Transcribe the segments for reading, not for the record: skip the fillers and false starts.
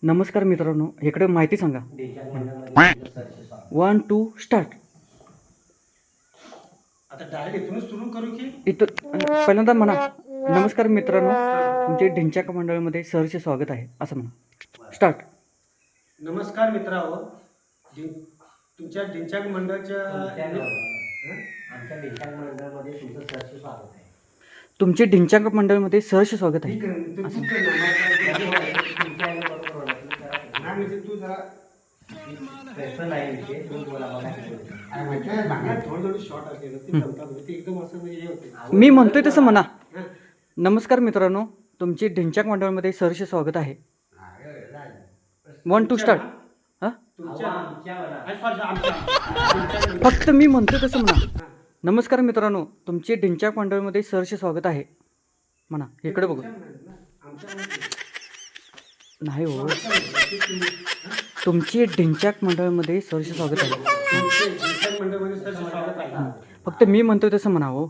नमस्कार मित्रांनो, इकडे माहिती सांगा. 1 2 स्टार्ट. आता डायरेक्ट इथूनच सुरू करू की इथं पहिल्यांदा म्हणा, नमस्कार मित्रांनो, तुमचे ढिंच्याक मंडळामध्ये सहर्ष स्वागत आहे असं म्हणा. स्टार्ट. नमस्कार मित्रांनो, तुमच्या ढिंच्याक मंडळाच्या आमच्या ढिंच्याक मंडळामध्ये तुमचं सहर्ष स्वागत आहे. तुमचे ढिंच्याक मंडळामध्ये सहर्ष स्वागत आहे. म्हणजे तू जरा प्रश्न नाही विषय तुम्ही बोला बघा थोडं शॉर्ट असलेलं ते जमतात ते एकदम असं म्हणजे हे होते. मी म्हणतोय तसं म्हणा. नमस्कार मित्रांनो, तुमचे ढिंच्याक मंडळामध्ये सहर्ष स्वागत आहे. 1 2 स्टार्ट. हां, फक्त मी म्हणतोय तसं म्हणा. नमस्कार मित्रांनो, तुमचे ढिंच्याक मंडळामध्ये सहर्ष स्वागत आहे म्हणा. इकडे बघू. नाही हो, तुमचे ढिंच्याक मंडळामध्ये सहर्ष स्वागत आहे. फक्त मी म्हणतोय तसं म्हणा हो.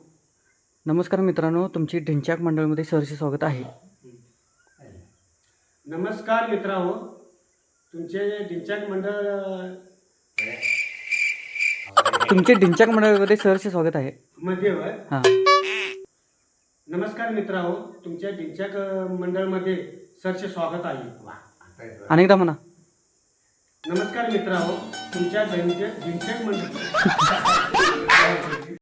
नमस्कार मित्रांनो, तुमचे ढिंच्याक मंडळामध्ये सहर्ष स्वागत आहे. नमस्कार मित्रांनो, तुमचे ढिंच्याक तुमचे ढिंच्याक मंडळामध्ये सहर्ष स्वागत आहे मध्ये हां. नमस्कार मित्रांनो, तुमच्या ढिंच्याक मंडळमध्ये सहर्ष स्वागत आहे. अनेकदा म्हणा. नमस्कार मित्रांनो, तुमच्या ढिंच्याक मंडळ